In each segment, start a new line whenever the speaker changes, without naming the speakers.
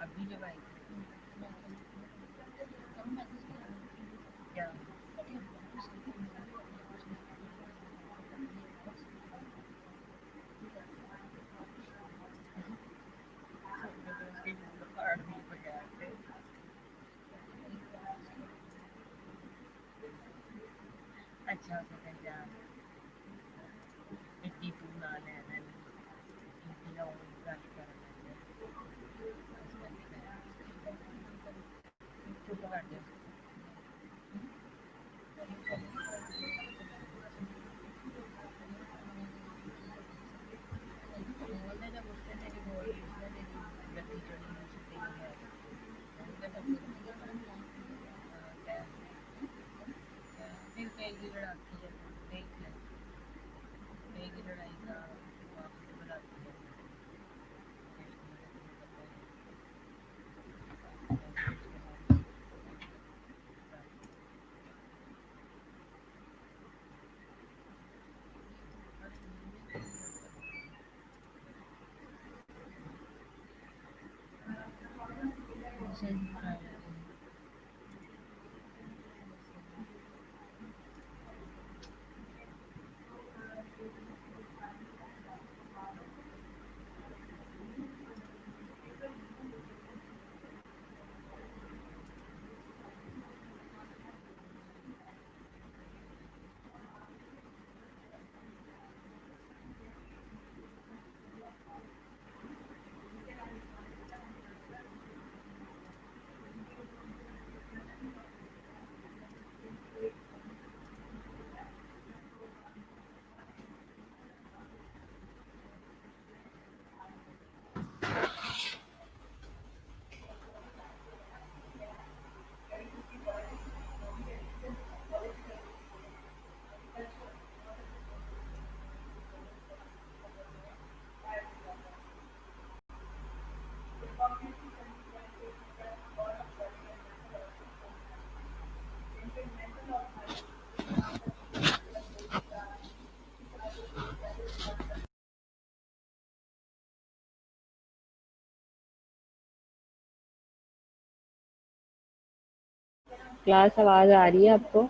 अभी जब आई क्या पहाड़ भी बगैर थे। अच्छा सेकंड जान इतनी तू ना लेना इतनी ना और गल करना चुप कर जा बोलने जब उसने तेरी बोली उसने तेरी गद्दी चढ़ी उसे तेरी है बोलते तो फिर कहेगी लड़ाती है देख ले कहेगी लड़ाई का वापस बुलाती है
क्लास आवाज आ रही है आपको?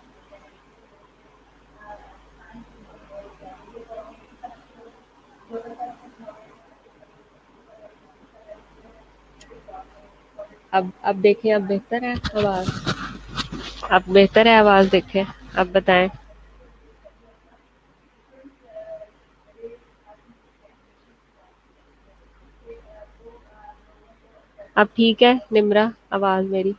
अब देखें, अब बेहतर है आवाज? अब बेहतर है आवाज? देखें, अब बताएं। अब ठीक है निम्रा आवाज मेरी?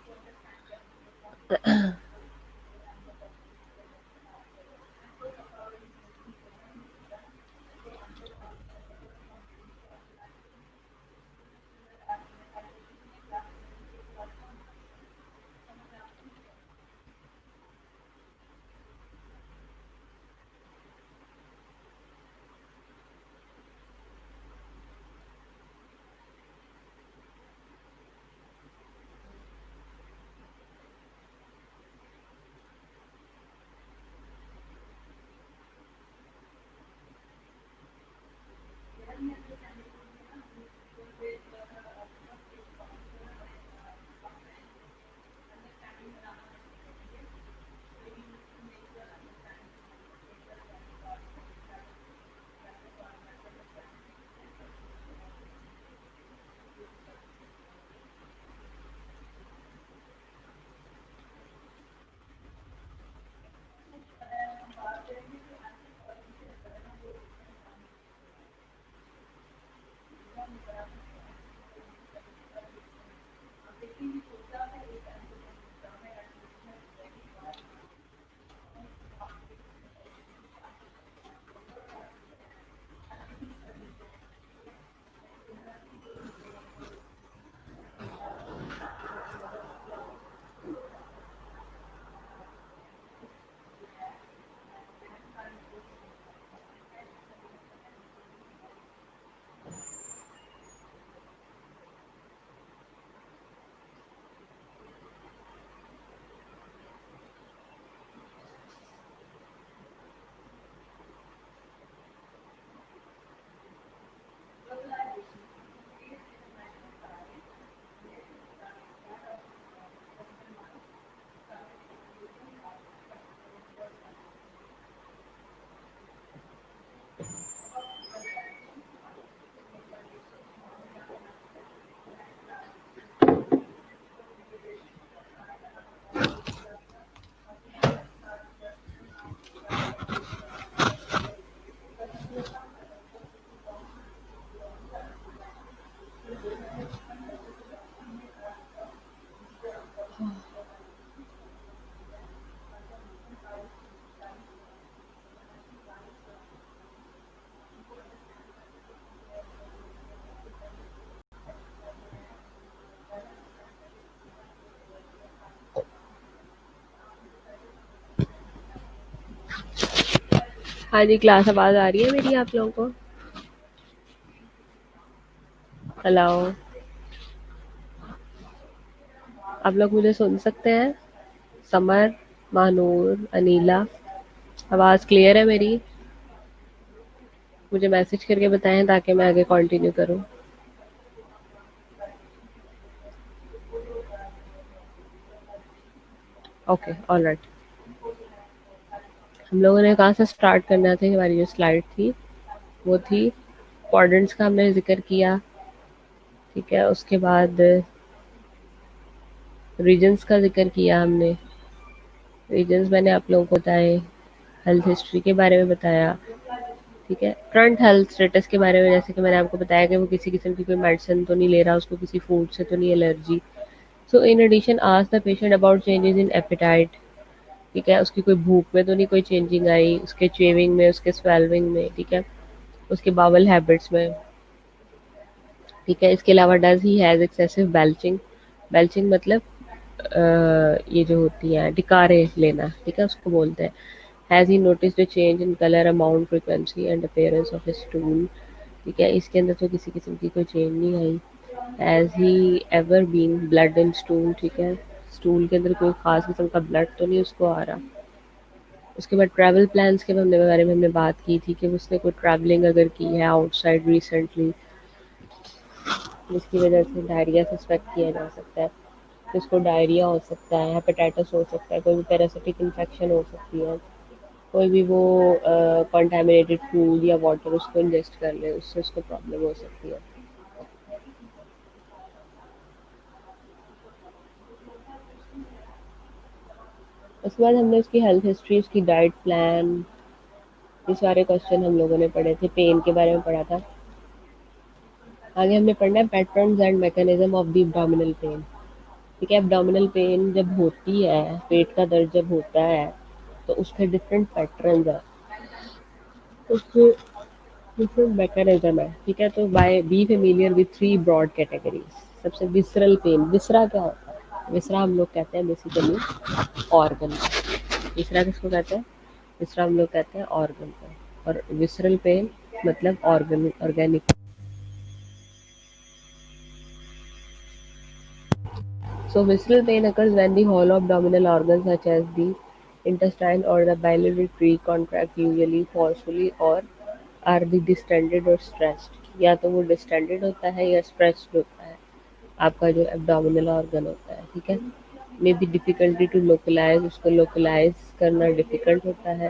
हाँ जी, क्लास आवाज़ आ रही है मेरी आप लोगों को? हेलो, आप लोग मुझे सुन सकते हैं? समर, महानूर, अनीला, आवाज़ क्लियर है मेरी? मुझे मैसेज करके बताएं ताकि मैं आगे कंटिन्यू करूं। Okay, alright. हम लोगों ने कहाँ से स्टार्ट करना थी? हमारी जो स्लाइड थी वो थी क्वाड्रेंट्स का हमने जिक्र किया, ठीक है। उसके बाद रीजन्स का जिक्र किया हमने। रीजन्स मैंने आप लोगों को बताए, हेल्थ हिस्ट्री के बारे में बताया, ठीक है। करंट हेल्थ स्टेटस के बारे में, जैसे कि मैंने आपको बताया कि वो किसी किस्म की कोई मेडिसिन तो नहीं ले रहा, उसको किसी फूड से तो नहीं allergy. So in addition ask the patient about changes in appetite, ठीक है। उसकी कोई भूख में तो नहीं कोई चेंजिंग आई, उसके चेविंग में, उसके स्वेलविंग में, ठीक है, उसके बावल हैबिट्स में, ठीक है। इसके अलावा does he has excessive belching. Belching मतलब ये जो होती है डिकारे लेना, ठीक है, उसको बोलते हैं। Has he noticed a change in colour, amount, frequency and appearance of his stool, ठीक है। इसके अंदर तो किसी किस्म की कोई चेंज नहीं आई। Has he ever been blood in stool, ठीक है, स्टूल के अंदर कोई खास किस्म का ब्लड तो नहीं उसको आ रहा। उसके बाद ट्रैवल प्लान्स के बारे में हमने बात की थी कि उसने कोई ट्रैवलिंग अगर की है आउटसाइड रिसेंटली, जिसकी वजह से डायरिया सस्पेक्ट किया जा सकता है, तो उसको डायरिया हो सकता है, हेपेटाइटिस हो सकता है, कोई भी पैरासिटिक इन्फेक्शन हो सकती है, कोई भी वो कंटामिनेटेड फूड या वाटर उसको इंजेस्ट कर ले, उससे उसको प्रॉब्लम हो सकती है। उसके बाद हमने उसकी हेल्थ हिस्ट्री, उसकी डाइट प्लान, ये सारे क्वेश्चन हम लोगों ने पढ़े थे। पेन के बारे में पढ़ा था। आगे हमने पढ़ना है patterns and mechanism of the abdominal pain, ठीक है। एब्डोमिनल पेन जब होती है, पेट का दर्द जब होता है, तो उसके डिफरेंट पैटर्न्स है, उसके डिफरेंट मैकेनिज्म है, ठीक है। तो by be familiar with three broad categories. सबसे विसरल पेन, विसरा क्या होता है? विसरा हम लोग कहते हैं बेसिकली ऑर्गन। विसरा किसको कहते हैं? विसरा हम लोग कहते हैं ऑर्गन को। और विसरल पेन मतलब organ, organic. So visceral pain occurs when the hollow abdominal organs such as the intestine or the biliary tree contract, usually forcefully, or are the distended or stressed. या तो वो distended होता है या stressed होता है आपका जो abdominal organ होता है, ठीक है। May be difficulty to localize, उसको लोकलाइज करना डिफिकल्ट होता है,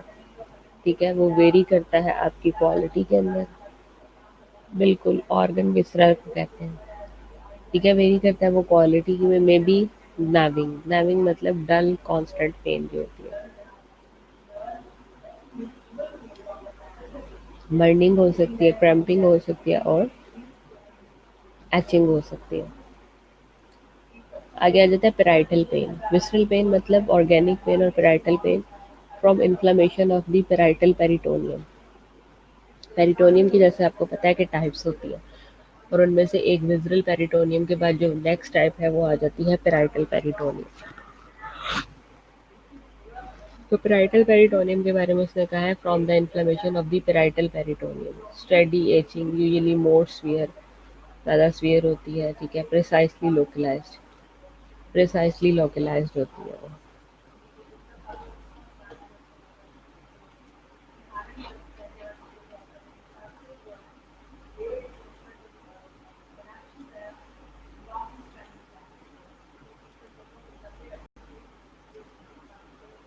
ठीक है। वो वेरी करता है आपकी क्वालिटी के अंदर। बिल्कुल, ऑर्गन विसरा को कहते हैं, ठीक है। वेरी करता है वो क्वालिटी में। मे बी नैविंग, नैविंग मतलब डल कांस्टेंट पेन जो होती है। बर्निंग हो सकती है, क्रैम्पिंग हो सकती है, और एचिंग हो सकती है। आगे आ जाता है पेराइटल पेन। विसरल पेन मतलब ऑर्गेनिक पेन, और parietal pain from inflammation of the parietal peritoneum. Peritoneum की जैसे आपको पता है कि टाइप्स होती है, और उनमें से एक विसरल पेरिटोनियम के बाद जो नेक्स्ट टाइप है वो आ जाती है पेराइटल पेरिटोनियम। तो पेराइटल पेरिटोनियम के बारे में उसने कहा है from the inflammation of the parietal peritoneum, steady etching, usually more sphere, ज़्यादा स्फीयर होती है, ठीक है। प्रिसाइसली लोकलाइज्ड होती है वो।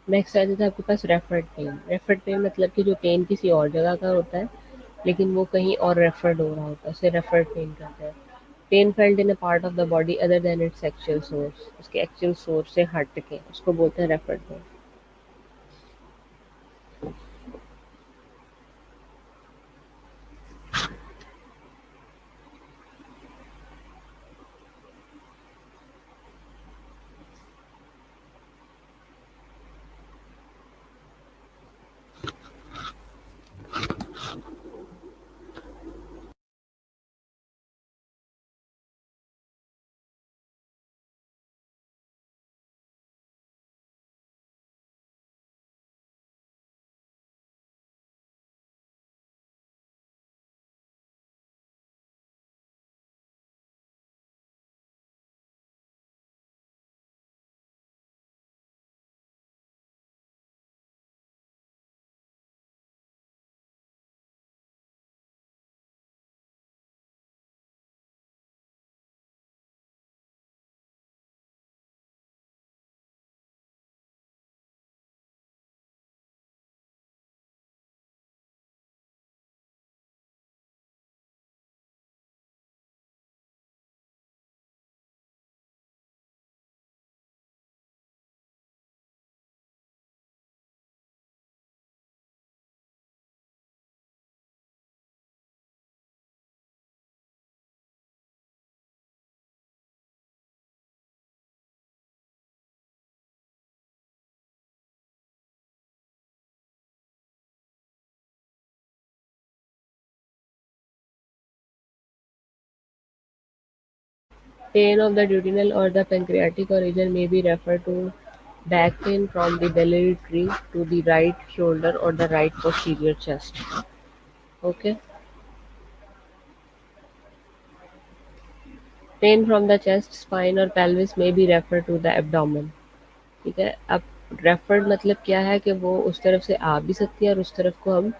नेक्स्ट आ जाता है आपके पास रेफर्ड पेन। रेफर्ड पेन मतलब कि जो पेन किसी और जगह का होता है लेकिन वो कहीं और रेफर्ड हो रहा होता है, उसे रेफर्ड पेन कहते हैं। Pain felt in a part of the body other than its actual source, उसके एक्चुअल सोर्स से हट के, उसको बोलते हैं referred pain. Pain of the duodenal or the pancreatic origin may be referred to back pain from the biliary tree to the right shoulder or the right posterior chest. Okay. Pain from the chest, spine or pelvis may be referred to the abdomen. ठीक है, अब referred मतलब क्या है कि वो उस तरफ से आ भी सकती है और उस तरफ को हम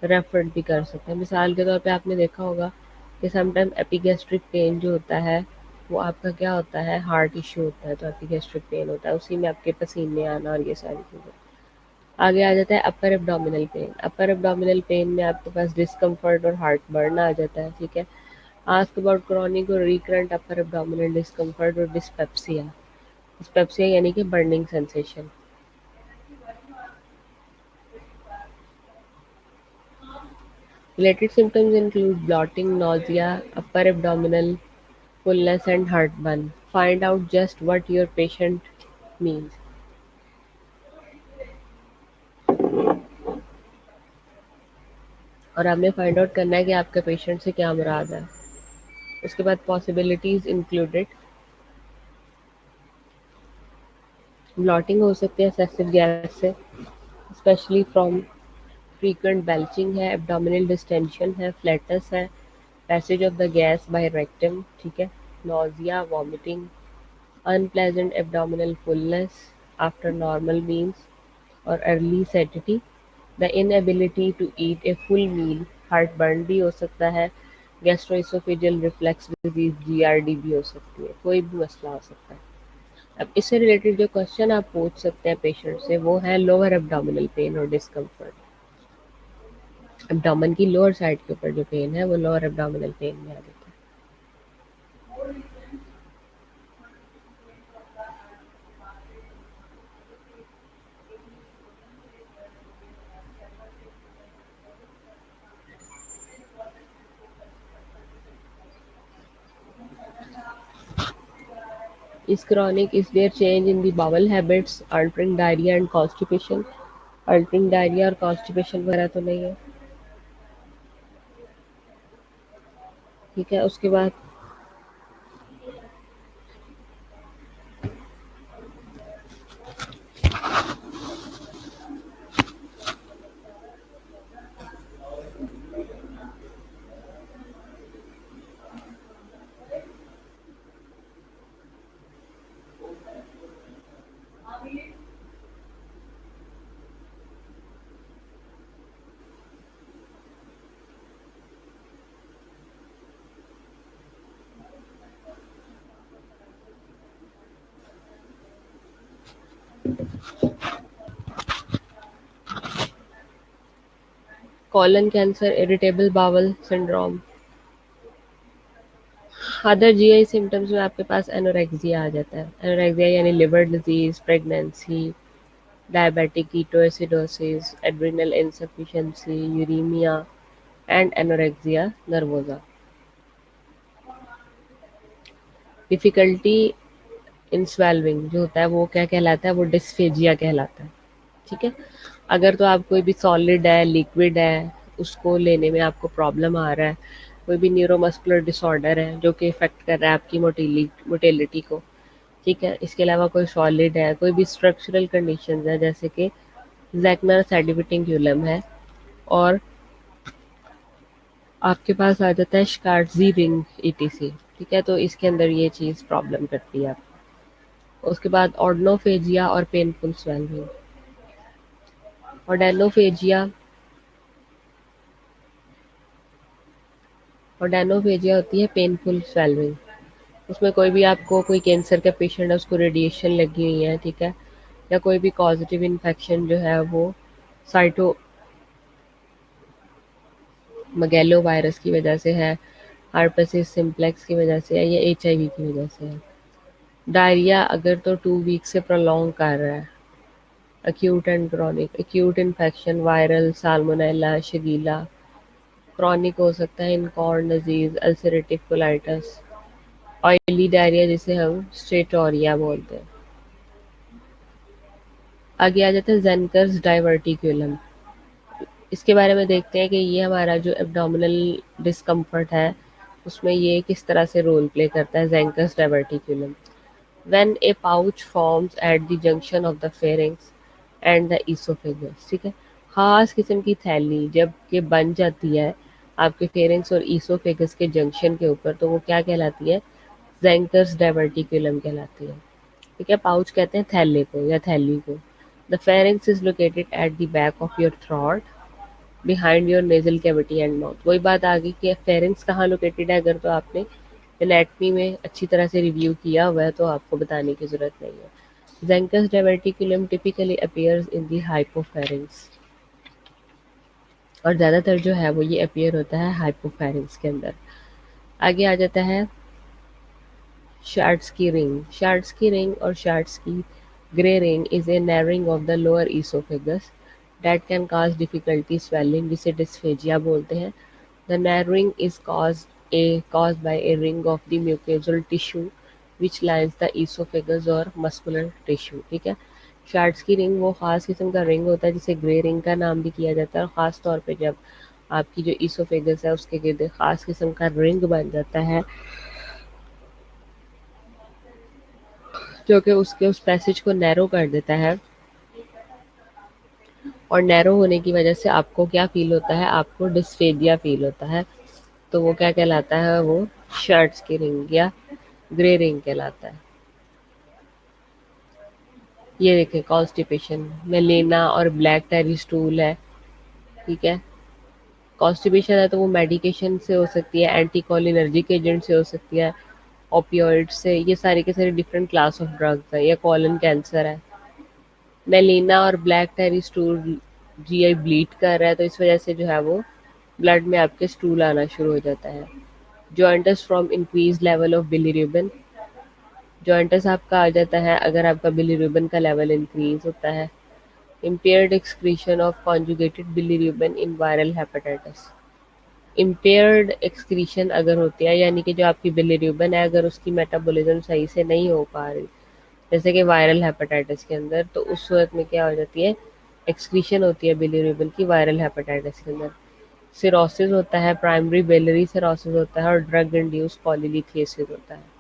रेफर्ड भी कर सकते हैं। मिसाल के तौर पे आपने देखा होगा कि समटाइम एपिगैस्ट्रिक पेन जो होता है वो आपका क्या होता है, हार्ट इश्यू होता है, तो एपिगैस्ट्रिक पेन होता है, उसी में आपके पसीने आना और ये सारी चीज़ें। आगे आ जाता है अपर एब्डोमिनल पेन। अपर एब्डोमिनल पेन में आपके पास डिस्कम्फर्ट और हार्ट बर्न आ जाता है। ठीक है, आस्क अबाउट क्रॉनिक और रिकरेंट अपर एब्डोमिनल डिस्कम्फर्ट और डिस्पेप्सिया। डिस्पेप्सिया यानी कि burning sensation. Related symptoms include bloating, nausea, upper abdominal fullness, and heartburn. Find out just what your patient means. और आपने फाइंड आउट करना है कि आपके पेशेंट से क्या मुराद है। उसके बाद पॉसिबिलिटीज इंक्लूडेड, ब्लॉटिंग हो सकती है एक्सेसिव गैस से, स्पेशली फ्रॉम फ्रीक्वेंट बेल्चिंग है, एब्डोमिनल डिस्टेंशन है, फ्लैटस है, passage of the gas by rectum. ठीक है, nausea, vomiting, unpleasant abdominal fullness after normal meals और early satiety, the inability to eat a full meal, heartburn भी हो सकता है, गैस्ट्रोइसोफेजियल रिफ्लेक्स डिजीज जीआरडी भी हो सकती है, कोई भी मसला हो सकता है। अब इससे रिलेटेड जो क्वेश्चन आप पूछ सकते हैं पेशेंट से वो है लोअर एब्डोमिनल पेन और डिस्कम्फर्ट। एब्डोमेन की लोअर साइड के ऊपर जो पेन है वो लोअर एब्डोमिनल पेन में आ जाता है। Is chronic, is there change in the bowel habits, altering diarrhea and constipation? Altering diarrhoea और कॉन्स्टिपेशन वगैरह तो नहीं है। ठीक है, उसके बाद colon cancer, irritable bowel syndrome. Other GI symptoms में आपके पास एनोरेक्सिया आ जाता है। एनोरेक्सिया यानी liver disease, pregnancy, diabetic ketoacidosis, adrenal insufficiency, uraemia and anorexia nervosa. Difficulty in swallowing जो होता है वो क्या कहलाता है, वो डिस्फेजिया कहलाता है। ठीक है, अगर तो आप कोई भी सॉलिड है, लिक्विड है, उसको लेने में आपको प्रॉब्लम आ रहा है, कोई भी न्यूरोमस्कुलर डिसऑर्डर है जो कि इफेक्ट कर रहा है आपकी मोटेलिटी को। ठीक है, इसके अलावा कोई सॉलिड है, कोई भी स्ट्रक्चरल कंडीशंस है जैसे कि जैकनर सेडिविटिंकुलम है, और आपके पास आ जाता है शिकार्जी रिंग ईटीसी। ठीक है, तो इसके अंदर ये चीज़ प्रॉब्लम करती है आपको। उसके बाद ऑर्डनोफेजिया और पेनफुल स्वेलिंग। ऑर्डेनोफेजिया ऑर्डेनोफेजिया होती है पेनफुल स्वेलिंग। उसमें कोई भी आपको कोई कैंसर का पेशेंट है उसको रेडिएशन लगी हुई है। ठीक है, या कोई भी पॉजिटिव इन्फेक्शन जो है वो साइटो मगेलो वायरस की वजह से है, हार्पेसिस सिम्प्लेक्स की वजह से है, या एचआईवी की वजह से है। डायरिया अगर तो 2 वीक से प्रोलॉन्ग कर रहा है। Acute and chronic, acute infection viral, salmonella, shigella. Chronic हो सकता है इनकॉर्न disease, ulcerative colitis, oily diarrhoea जिसे हम स्टेटोरिया बोलते हैं। आगे आ जाता है जेनकर्स डाइवर्टिक्यूलम। इसके बारे में देखते हैं कि ये हमारा जो एब्डोमिनल डिस्कम्फर्ट है उसमें ये किस तरह से रोल प्ले करता है Zenker's diverticulum. When a pouch forms at the junction of the pharynx and the oesophagus, ठीक है, खास किस्म की थैली जब ये बन जाती है आपके फेरिंग्स और ईसोफेगस के जंक्शन के ऊपर, तो वो क्या कहलाती है, ज़ेंकस डायवर्टिकुलम कहलाती है। ठीक है, पाउच कहते हैं थैले को या थैली को। The pharynx is located at the back of your throat behind your nasal cavity and mouth. वही बात आ गई कि फेरिंग्स कहाँ लोकेटेड है, अगर तो आपने एनाटमी में अच्छी तरह से रिव्यू किया हुआ है तो आपको बताने की ज़रूरत नहीं है। Zenker's diverticulum typically appears in the hypopharynx, और ज़्यादातर जो है वो ये अपीयर होता है हाइपोफेरिंग्स के अंदर। आगे आ जाता है शार्ट्स की रिंग। शार्ट्स की रिंग और शार्ट्स की grey ring is a narrowing of the lower oesophagus that can cause difficulty swelling, जिसे डिस्फेजिया बोलते हैं। The narrowing is caused by a ring of the mucosal tissue which lines the esophagus or muscular tissue, ठीक है। Shards की ring वो खास किस्म का रिंग होता है जिसे ग्रे रिंग का नाम भी किया जाता है, और ख़ास तौर पे जब आपकी जो ईसोफेगस है उसके गिर्द खास किस्म का रिंग बन जाता है जो कि उसके उस पैसेज को नैरो कर देता है, और नैरो होने की वजह से आपको क्या फील होता है, आपको डिस्फेजिया फील होता है। तो वो क्या कहलाता है, वो शार्ट्स की रिंग या ग्रे रिंग कहलाता है। ये देखिए कॉन्स्टिपेशन, मेलेना और ब्लैक टेरी स्टूल है, ठीक है। कॉन्स्टिपेशन है तो वो मेडिकेशन से हो सकती है, एंटी कोलिनर्जिक एजेंट से हो सकती है, ओपियोइड से, ये सारे के सारे डिफरेंट क्लास ऑफ ड्रग्स है, या कॉलन कैंसर है। मेलेना और ब्लैक टेरी स्टूल जीआई ब्लीड कर रहा है तो इस वजह से जो है वो ब्लड में आपके स्टूल आना शुरू हो जाता है। Joints from increase level of bilirubin, joints आपका आ जाता है अगर आपका बिलीरुबिन का लेवल इंक्रीज होता है। Impaired excretion of conjugated bilirubin in viral hepatitis, impaired excretion अगर होती है, यानी कि जो आपकी बिलीरुबिन है अगर उसकी मेटाबॉलिज्म सही से नहीं हो पा रही, जैसे कि वायरल हेपेटाइटिस के अंदर, तो उस वक्त में क्या हो जाती है, एक्सक्रीशन होती है बिलीरुबिन की वायरल हेपेटाइटिस के अंदर। सिरोसिस होता है, प्राइमरी बिलियरी सिरोसिस होता है, और ड्रग इंड्यूस्ड पॉलीलिथियसिस होता है।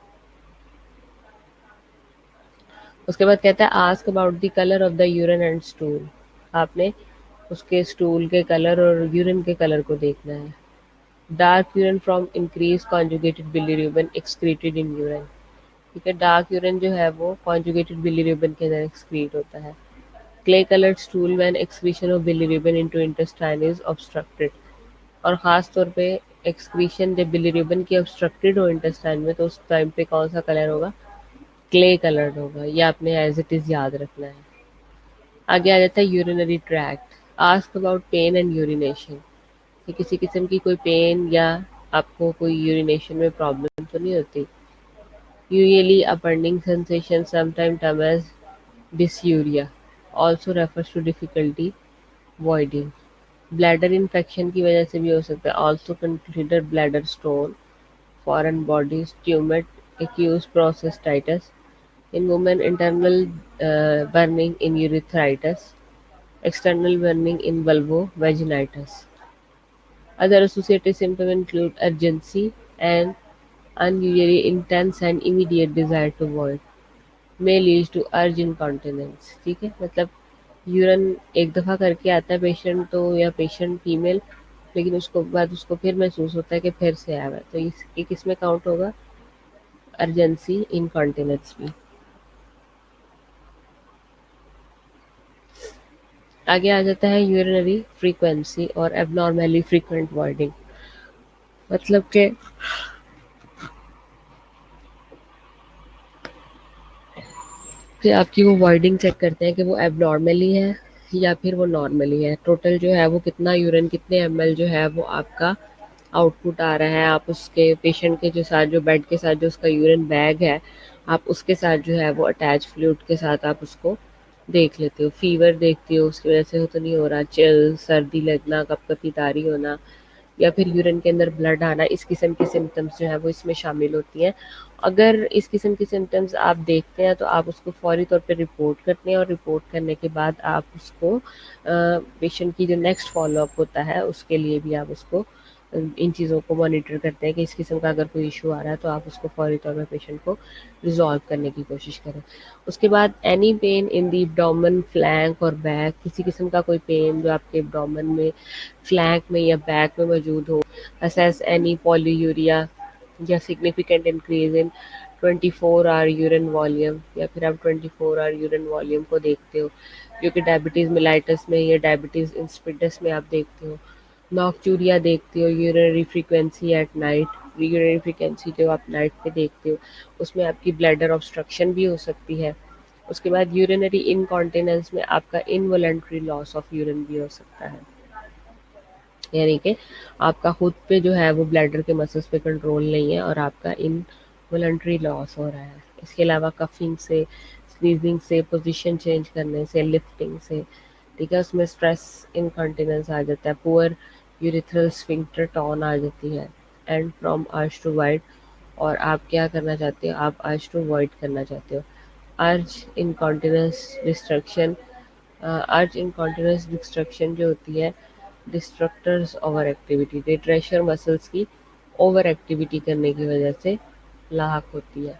उसके बाद कहता है ask about the colour of the urine and stool, आपने उसके स्टूल के कलर और यूरिन के कलर को देखना है। Dark urine from increase conjugated bilirubin excreted in urine, ठीक है, डार्क यूरिन जो है वो कॉन्जुगेटेड बिलीरुबिन के अंदर एक्सक्रीट होता है। Clay coloured stool when excretion of bilirubin into intestine is obstructed, और ख़ास तौर पे एक्सक्रीशन जब बिलीरुबिन की ऑब्स्ट्रक्टेड हो इंटेस्टाइन में तो उस टाइम पे कौन सा कलर होगा, क्ले कलर्ड होगा। ये आपने एज इट इज़ याद रखना है। आगे आ जाता है urinary tract. Ask about pain and urination, कि किसी किस्म की कोई पेन या आपको कोई यूरिनेशन में प्रॉब्लम तो नहीं होती। Usually a burning sensation sometime term as dysuria, also refers to difficulty voiding. Bladder infection की वजह से भी हो सकता है, also consider bladder stone, foreign bodies, tumour, acute prostatitis. In women, internal burning in urethritis, external burning in vulvovaginitis. Other associated symptoms include urgency and unusually intense and immediate desire to void. May lead to urge incontinence. ठीक है, मतलब urine एक दफ़ा करके आता है patient तो, या पेशेंट फीमेल, लेकिन उसको बाद उसको फिर महसूस होता है कि फिर से आया हुआ है, तो ये किस में काउंट होगा, अर्जेंसी इनकॉन्टिनेंस भी। आगे आ जाता है यूरिनरी फ्रीक्वेंसी और एबनॉर्मली फ्रीक्वेंट वॉइडिंग, मतलब कि आपकी वो वॉइडिंग चेक करते हैं कि वो एबनॉर्मली है या फिर वो नॉर्मली है। टोटल जो है वो कितना यूरिन, कितने एमएल जो है वो आपका आउटपुट आ रहा है, आप उसके पेशेंट के जो साथ, जो बेड के साथ जो उसका यूरिन बैग है, आप उसके साथ जो है वो अटैच फ्लूइड के साथ आप उसको देख लेते हो। फीवर देखते हो, उसकी वजह से हो तो नहीं हो रहा, चिल, सर्दी लगना, कपकपी तारी होना, या फिर यूरिन के अंदर ब्लड आना, इस किस्म की सिम्टम्स जो है वो इसमें शामिल होती हैं। अगर इस किस्म की सिम्टम्स आप देखते हैं तो आप उसको फौरी तौर पे रिपोर्ट करते हैं, और रिपोर्ट करने के बाद आप उसको पेशेंट की जो नेक्स्ट फॉलोअप होता है उसके लिए भी आप उसको इन चीज़ों को मॉनिटर करते हैं कि इस किस्म का अगर कोई इशू आ रहा है तो आप उसको फौरी तौर पर पेशेंट को रिजॉल्व करने की कोशिश करें। उसके बाद any pain in the abdomen, flank और बैक, किसी किस्म का कोई पेन जो आपके एब्डोमेन में, फ्लैंक में या बैक में मौजूद हो। असेस एनी पॉलीयूरिया या significant increase in 24 hour urine volume, या फिर आप 24 आवर यूरिन वॉल्यूम को देखते हो जो कि डायबिटीज़ मिलाइटस में या डायबिटीज़ इंसिपिडस में आप देखते हो। नॉक्चूरिया देखते हो, urinary frequency at night, urinary frequency जो आप नाइट पे देखते हो उसमें आपकी ब्लैडर ऑब्स्ट्रक्शन भी हो सकती है। उसके बाद यूरिनरी इनकॉन्टिनेंस में आपका इनवॉलंटरी लॉस ऑफ यूरिन भी हो सकता है, यानी कि आपका खुद पे जो है वो ब्लैडर के मसल्स पे कंट्रोल नहीं है और आपका इनवॉलंटरी लॉस हो रहा है। इसके अलावा कफिंग से, स्नीजिंग से, पोजीशन चेंज करने से, लिफ्टिंग से, ठीक है, उसमें स्ट्रेस इनकॉन्टिनेंस आ जाता है, पुअर यूरिथ्रल स्फिंक्टर टोन आ जाती है, and from urge to void, और आप क्या करना चाहते हो, आप अर्ज टू वाइड करना चाहते हो। अर्ज इनकॉन्टिनेंस डिस्ट्रक्शन, अर्ज इनकॉन्टिनेंस डिस्ट्रक्शन जो होती है, डिस्ट्रक्टर्स ओवर एक्टिविटी, ये ट्रेशर मसल्स की ओवर एक्टिविटी करने की वजह से लाक होती है।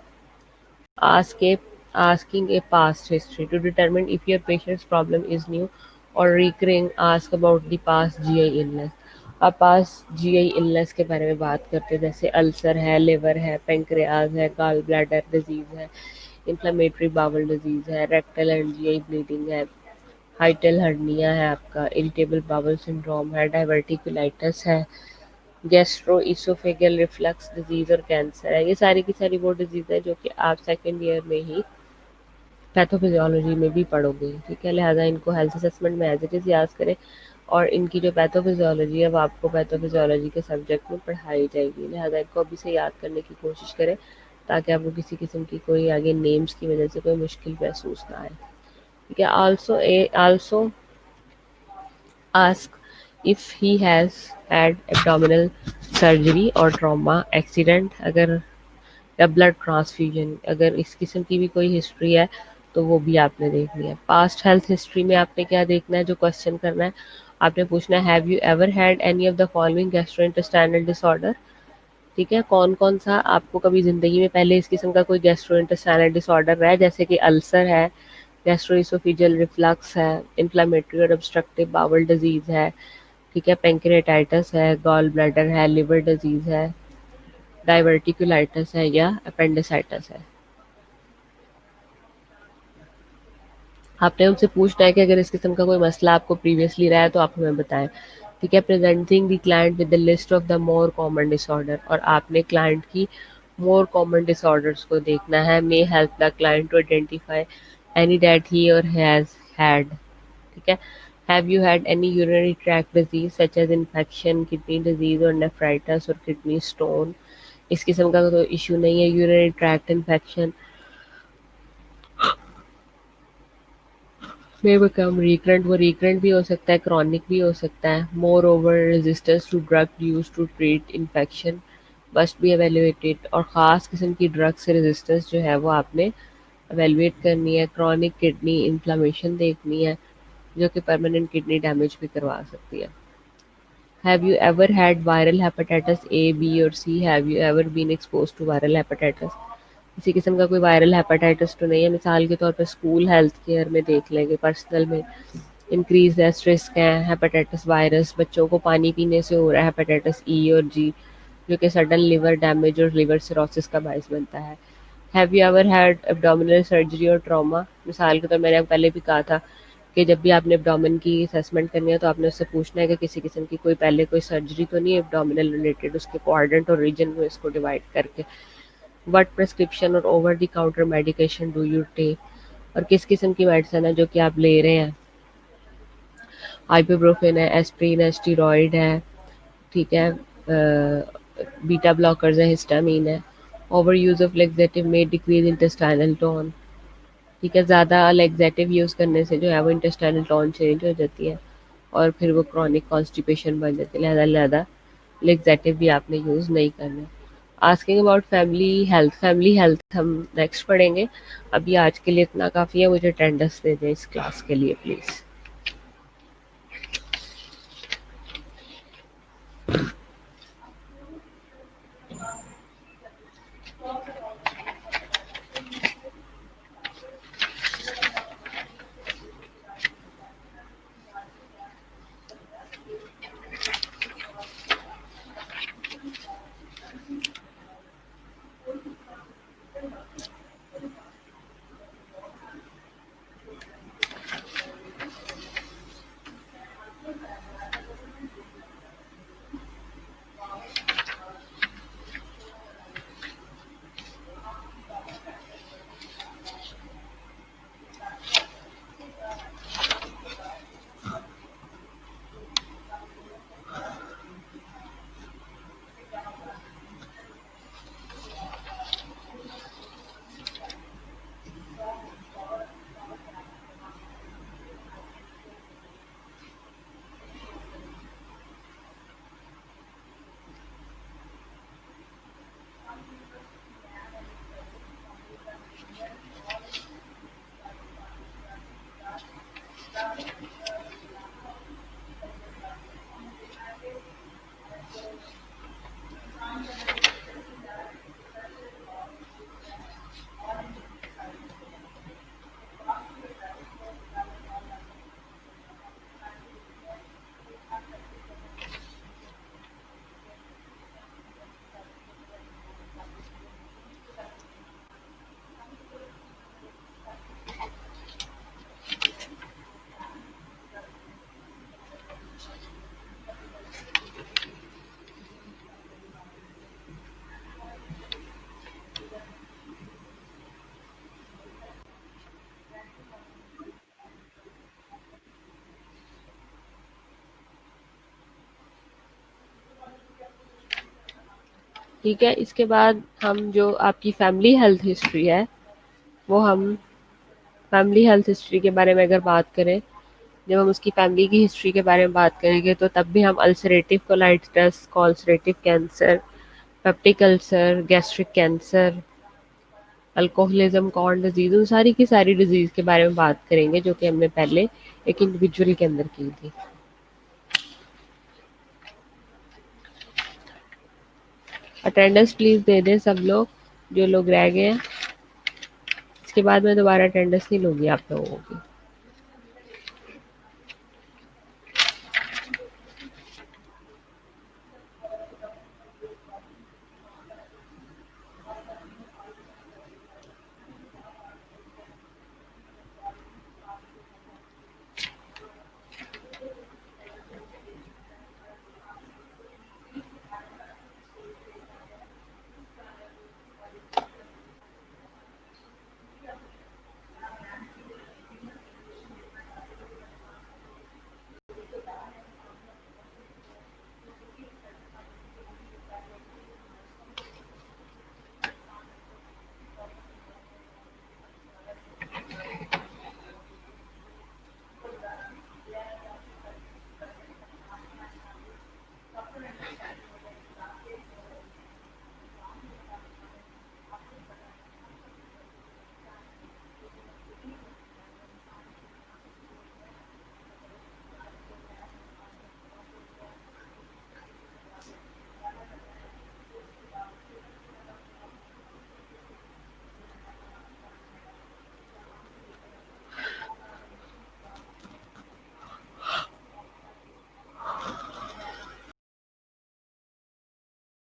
Ask a Asking a past history to determine if your patient's problem is new or recurring. Ask about the past GI illness. आप पास GI illness के बारे में बात करते हैं, जैसे अल्सर है, लिवर है, पेंक्रियाज है, गाल ब्लैडर डिजीज है, इन्फ्लेमेटरी बाउल डिजीज है, रेक्टल एंड GI ब्लीडिंग है, हाइटल हर्निया है, आपका इरिटेबल बाउल सिंड्रोम है, डाइवर्टिकुलाइटिस है, गैस्ट्रो इसोफेगल रिफ्लक्स डिजीज और कैंसर है। ये सारी की सारी वो डिजीज है जो कि आप सेकेंड ईयर में ही पैथोफिजियोलॉजी में भी पढ़ोगे, ठीक है। लिहाजा इनको हेल्थ असेसमेंट में एज इट इज़ याद करें, और इनकी जो पैथोफिजियोलॉजी है वो आपको पैथोफिजियोलॉजी के सब्जेक्ट में पढ़ाई जाएगी, लिहाजा इनको अभी से याद करने की कोशिश करें ताकि आपको किसी किस्म की कोई आगे नेम्स की वजह से कोई मुश्किल महसूस ना आए, ठीक है। Also ask if he has had abdominal surgery or trauma accident, अगर या ब्लड ट्रांसफ्यूजन, अगर इस किस्म की भी कोई हिस्ट्री है तो वो भी आपने देखनी है। पास्ट हेल्थ हिस्ट्री में आपने क्या देखना है, जो क्वेश्चन करना है, आपने पूछना है have you ever had any of the following gastrointestinal disorder, ठीक है। कौन कौन सा आपको कभी जिंदगी में पहले इस किस्म का कोई गैस्ट्रोइंटेस्टाइनल डिसऑर्डर रहा है, जैसे कि अल्सर है, गैस्ट्रोइसोफेजियल रिफ्लक्स है, इन्फ्लेमेटरी और ऑब्स्ट्रक्टिव बाउल डिजीज है, ठीक है, पेंक्रियाटाइटिस है, गॉल ब्लैडर है, लिवर डिजीज है, डाइवर्टिकुलाइटिस है या अपेंडिसाइटिस है। आपने उनसे पूछना है कि अगर इस किस्म का कोई मसला आपको प्रीवियसली रहा है तो आप हमें बताएं, ठीक है। Presenting the client with the list of the more common disorder, और आपने क्लाइंट की मोर कॉमन डिसऑर्डर्स को देखना है। May help the client to identify any that he or has had, ठीक है। Have you had any urinary tract disease such as infection, kidney disease और nephritis और किडनी स्टोन, इस किस्म का कोई इशू नहीं है। यूरिनरी ट्रैक्ट इन्फेक्शन में बिकम रिकरेंट, वो रिकरेंट भी हो सकता है, क्रॉनिक भी हो सकता है। Moreover resistance to drug use to treat infection must B evaluated, और ख़ास किस्म की ड्रग से रेजिस्टेंस जो है वो आपने एवेल्युएट करनी है। क्रॉनिक किडनी इन्फ्लामेशन देखनी है जो कि परमानेंट किडनी डैमेज भी करवा सकती है। Have you ever had viral hepatitis A, B और C, have you ever been expose to viral hepatitis, किसी किस्म का कोई वायरल हेपेटाइटिस तो नहीं है। मिसाल के तौर पर स्कूल हेल्थ केयर में देख लेंगे, पर्सनल में इंक्रीज रिस्क है हेपेटाइटिस वायरस, बच्चों को पानी पीने से हो रहा है हेपेटाइटिस ई और जी जो कि सडन लिवर डैमेज और लिवर सिरोसिस का बायस बनता है। Have you ever had abdominal surgery और ट्रॉमा, मिसाल के तौर मैंने पहले भी कहा था कि जब भी आपने एब्डोमेन की असेसमेंट करनी है तो आपने उससे पूछना है कि किसी किस्म की कोई पहले कोई सर्जरी तो नहीं है एब्डोमिनल रिलेटेड, उसके क्वाड्रेंट और रीजन में इसको डिवाइड करके। व्हाट प्रिस्क्रिप्शन और over the counter medication do you take, और किस किस्म की मेडिसिन है जो कि आप ले रहे हैं। आइबुप्रोफेन है, एस्प्रिन है, स्टीरॉइड है, ठीक है, बीटा ब्लॉकर्स है, हिस्टामीन है। ओवर यूज ऑफ लेक्सेटिव में डिक्रीज इंटेस्टाइनल टोन, ठीक है, ज़्यादा लेक्सेटिव यूज़ करने से जो है वो इंटेस्टाइनल टोन चेंज हो जाती है और फिर वो क्रॉनिक कॉन्स्टिपेशन बन जाती है, लिहाजा ज़्यादा लेक्सेटिव भी आपने यूज़ नहीं करना। आस्किंग अबाउट फैमिली हेल्थ हम नेक्स्ट पढ़ेंगे, अभी आज के लिए इतना काफ़ी है। मुझे अटेंडेंस दे दें इस क्लास के लिए प्लीज़। ठीक है, इसके बाद हम जो आपकी फैमिली हेल्थ हिस्ट्री है, वो हम फैमिली हेल्थ हिस्ट्री के बारे में अगर बात करें, जब हम उसकी फैमिली की हिस्ट्री के बारे में बात करेंगे तो तब भी हम अल्सरेटिव कोलाइटिस, कोल्सरेटिव cancer, peptic ulcer, gastric cancer, alcoholism, Crohn disease, उन सारी की सारी डिजीज के बारे में बात करेंगे जो कि हमने पहले एक इंडिविजुअल के अंदर की थी। अटेंडेंस प्लीज दे दें सब लोग, जो लोग रह गए हैं। इसके बाद मैं दोबारा अटेंडेंस नहीं लूंगी आप लोगों की।